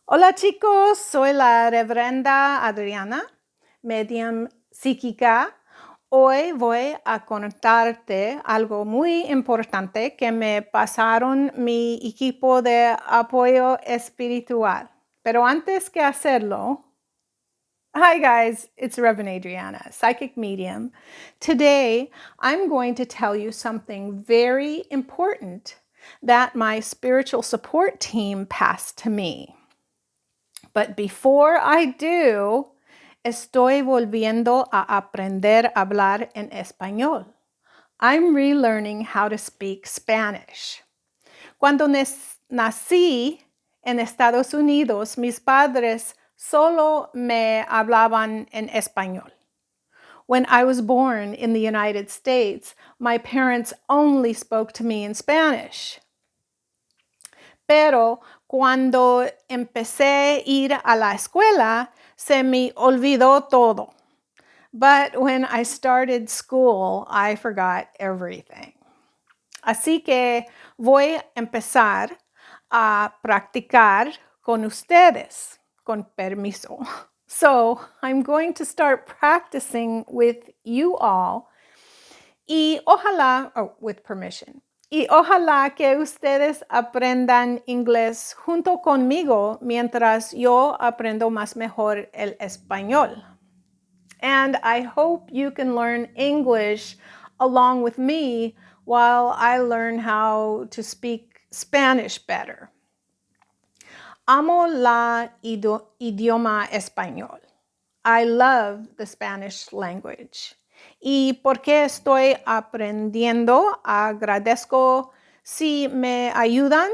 Hola chicos, soy la reverenda Adriana, medium psíquica. Hoy voy a contarte algo muy importante que me pasaron mi equipo de apoyo espiritual. Pero antes que hacerlo, hi guys, it's Reverend Adriana, psychic medium. Today, I'm going to tell you something very important that my spiritual support team passed to me. But before I do, estoy volviendo a aprender a hablar en español. I'm relearning how to speak Spanish. Cuando nací en Estados Unidos, mis padres solo me hablaban en español. When I was born in the United States, my parents only spoke to me in Spanish. Pero cuando empecé a ir a la escuela, se me olvidó todo. But when I started school, I forgot everything. Así que voy a empezar a practicar con ustedes, con permiso. So I'm going to start practicing with you all y ojalá, with permission. Y ojalá que ustedes aprendan inglés junto conmigo mientras yo aprendo más mejor el español. And I hope you can learn English along with me while I learn how to speak Spanish better. Amo la idioma español. I love the Spanish language. Y porque estoy aprendiendo, agradezco si me ayudan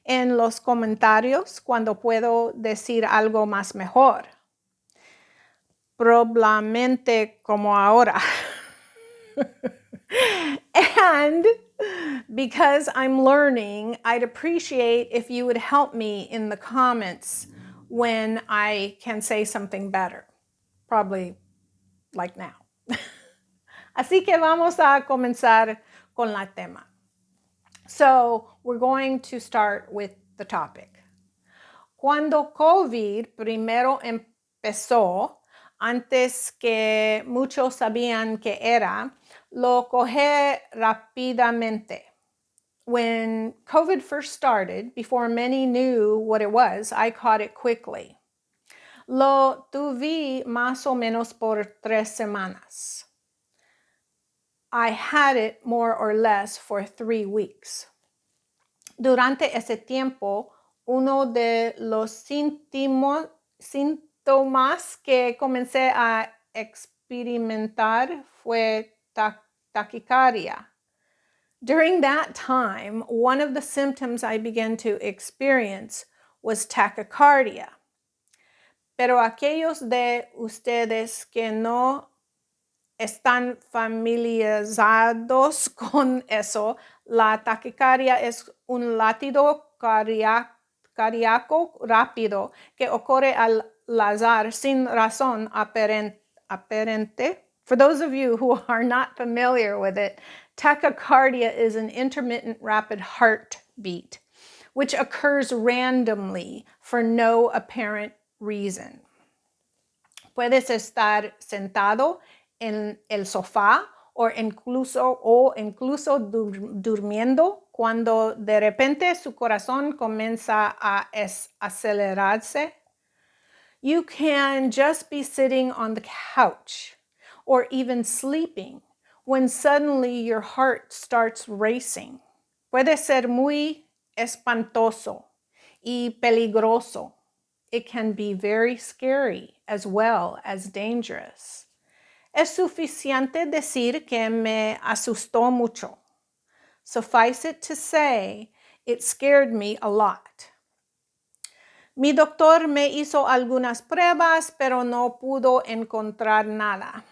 en los comentarios cuando puedo decir algo más mejor. Probablemente como ahora. And because I'm learning, I'd appreciate if you would help me in the comments when I can say something better. Probably like now. Así que vamos a comenzar con la tema. So we're going to start with the topic. Cuando COVID primero empezó, antes que muchos sabían que era, lo cogí rápidamente. When COVID first started, before many knew what it was, I caught it quickly. Lo tuve más o menos por 3 semanas. I had it more or less for 3 weeks. Durante ese tiempo, uno de los síntomas que comencé a experimentar fue taquicardia. During that time, one of the symptoms I began to experience was tachycardia. Pero aquellos de ustedes que no están familiarizados con eso, la taquicardia es un latido cardíaco rápido que ocurre al azar sin razón aparente. For those of you who are not familiar with it, tachycardia is an intermittent rapid heartbeat, which occurs randomly for no apparent reason. Puedes estar sentado en el sofá o incluso durmiendo cuando de repente su corazón comienza a acelerarse. You can just be sitting on the couch or even sleeping when suddenly your heart starts racing. Puede ser muy espantoso y peligroso. It can be very scary as well as dangerous. Es suficiente decir que me asustó mucho. Suffice it to say, it scared me a lot. Mi doctor me hizo algunas pruebas, pero no pudo encontrar nada.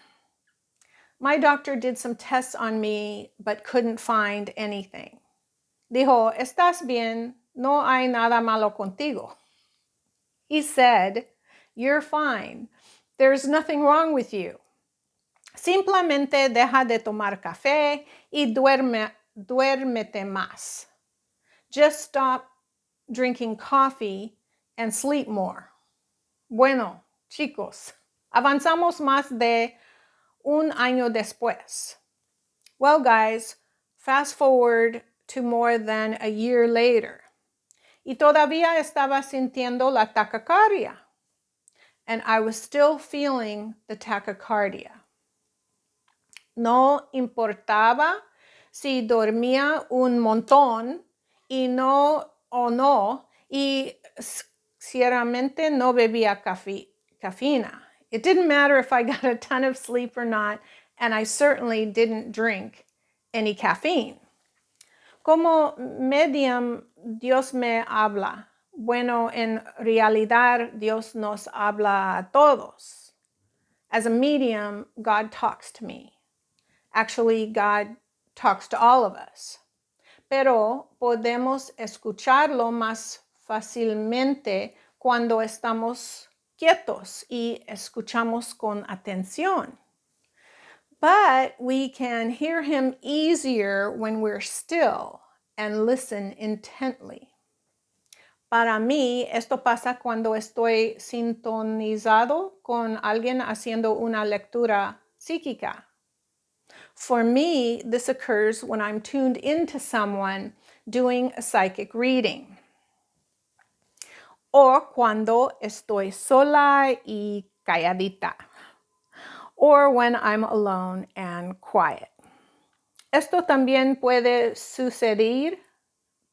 My doctor did some tests on me, but couldn't find anything. Dijo, ¿estás bien? No hay nada malo contigo. He said, you're fine. There's nothing wrong with you. Simplemente deja de tomar café y duérmete más. Just stop drinking coffee and sleep more. Bueno, chicos, avanzamos más de un año después. Well, guys, fast forward to more than a year later. Y todavía estaba sintiendo la taquicardia. And I was still feeling the tachycardia. No importaba si dormía un montón y ciertamente no bebía cafeína. It didn't matter if I got a ton of sleep or not, and I certainly didn't drink any caffeine. Como medium, Dios me habla. Bueno, en realidad, Dios nos habla a todos. As a medium, God talks to me. Actually, God talks to all of us. Pero podemos escucharlo más fácilmente cuando estamos quietos y escuchamos con atención. But we can hear him easier when we're still and listen intently. Para mí, esto pasa cuando estoy sintonizado con alguien haciendo una lectura psíquica. For me, this occurs when I'm tuned into someone doing a psychic reading. O cuando estoy sola y calladita. Or when I'm alone and quiet. Esto también puede suceder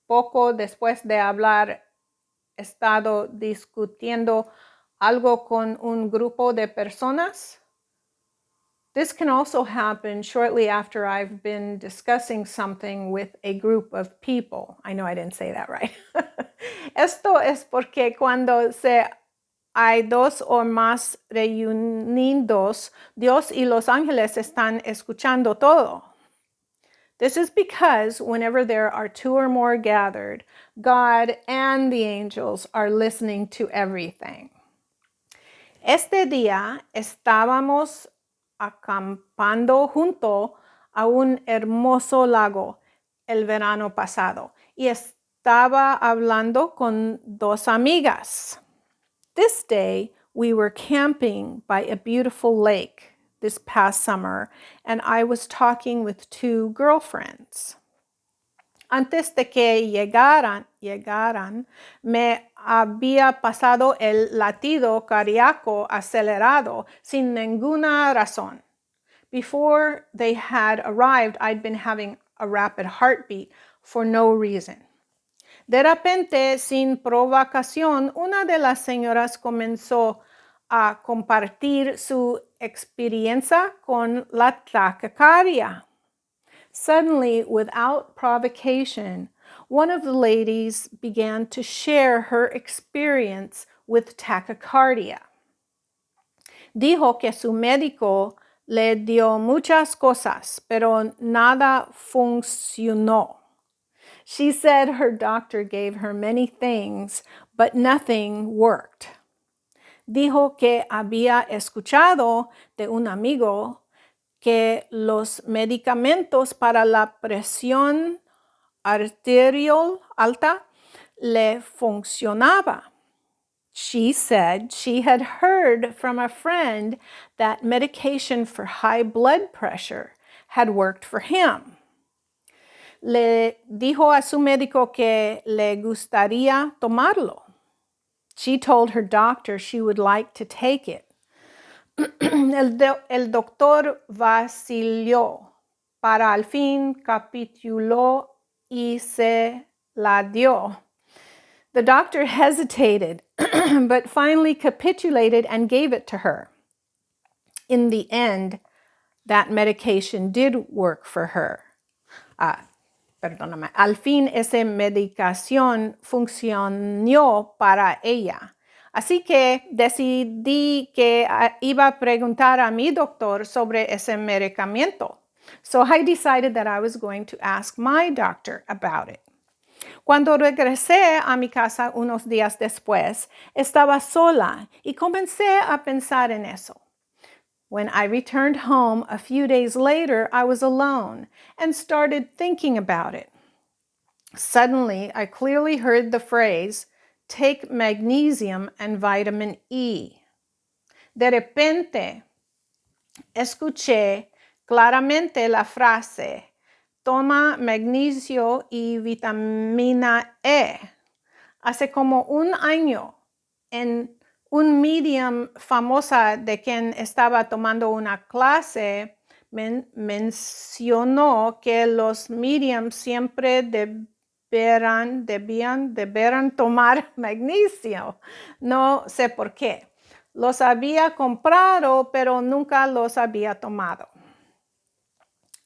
poco después de haber estado discutiendo algo con un grupo de personas. This can also happen shortly after I've been discussing something with a group of people. I know I didn't say that right. Esto es porque cuando hay dos o más reunidos, Dios y los ángeles están escuchando todo. This is because whenever there are two or more gathered, God and the angels are listening to everything. Este día estábamos acampando junto a un hermoso lago el verano pasado y estaba hablando con dos amigas. This day we were camping by a beautiful lake this past summer and I was talking with two girlfriends. Antes de que llegaran, me había pasado el latido cardíaco acelerado sin ninguna razón. Before they had arrived, I'd been having a rapid heartbeat for no reason. De repente, sin provocación, una de las señoras comenzó a compartir su experiencia con la taquicardia. Suddenly, without provocation, one of the ladies began to share her experience with tachycardia. Dijo que su médico le dio muchas cosas, pero nada funcionó. She said her doctor gave her many things, but nothing worked. Dijo que había escuchado de un amigo que los medicamentos para la presión arterial alta le funcionaba. She said she had heard from a friend that medication for high blood pressure had worked for him. Le dijo a su médico que le gustaría tomarlo. She told her doctor she would like to take it. El doctor vaciló, para al fin capituló y se la dio. The doctor hesitated, but finally capitulated and gave it to her. In the end, that medication did work for her. Al fin esa medicación funcionó para ella. Así que decidí que iba a preguntar a mi doctor sobre ese medicamento. So I decided that I was going to ask my doctor about it. Cuando regresé a mi casa unos días después, estaba sola y comencé a pensar en eso. When I returned home a few days later, I was alone and started thinking about it. Suddenly, I clearly heard the phrase, take magnesium and vitamin E. De repente, escuché claramente la frase, toma magnesio y vitamina E. Hace como un año, en un medium famosa de quien estaba tomando una clase, mencionó que los mediums siempre deberán tomar magnesio. No sé por qué. Los había comprado, pero nunca los había tomado.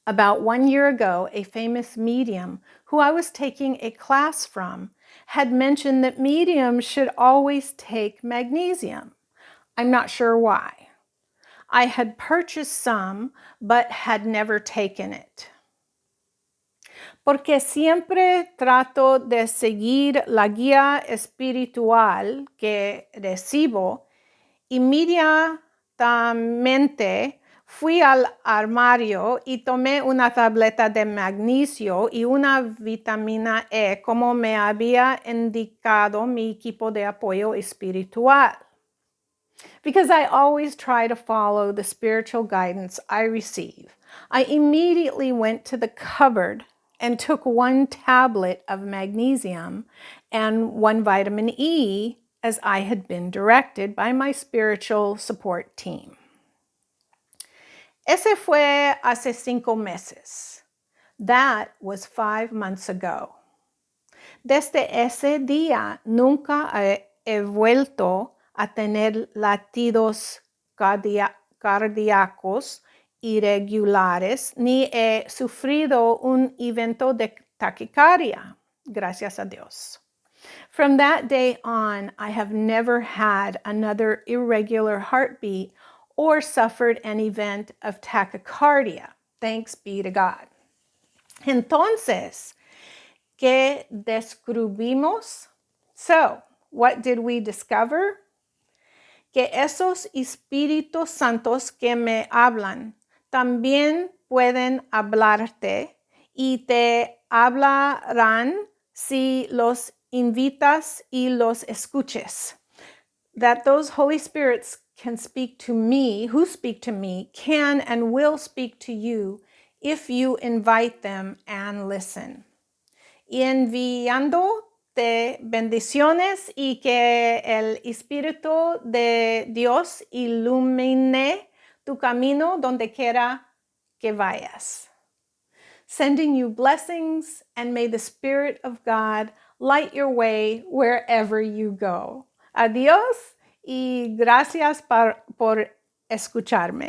About 1 year ago, a famous medium who I was taking a class from had mentioned that mediums should always take magnesium. I'm not sure why. I had purchased some, but had never taken it. Porque siempre trato de seguir la guía espiritual que recibo, inmediatamente fui al armario y tomé una tableta de magnesio y una vitamina E como me había indicado mi equipo de apoyo espiritual. Because I always try to follow the spiritual guidance I receive, I immediately went to the cupboard and took 1 tablet of magnesium and 1 vitamin E as I had been directed by my spiritual support team. Ese fue hace 5 meses. That was 5 months ago. Desde ese día nunca he vuelto a tener latidos cardíacos irregulares ni he sufrido un evento de taquicardia, gracias a Dios. From that day on, I have never had another irregular heartbeat or suffered an event of tachycardia. Thanks be to God. Entonces, ¿qué descubrimos? So, what did we discover? Que esos espíritus santos que me hablan también pueden hablarte y te hablarán si los invitas y los escuches. That those Holy Spirits can speak to me, who speak to me, can and will speak to you if you invite them and listen. Y enviándote bendiciones y que el Espíritu de Dios ilumine tu camino donde quiera que vayas. Sending you blessings, and may the Spirit of God light your way wherever you go. Adiós y gracias por escucharme.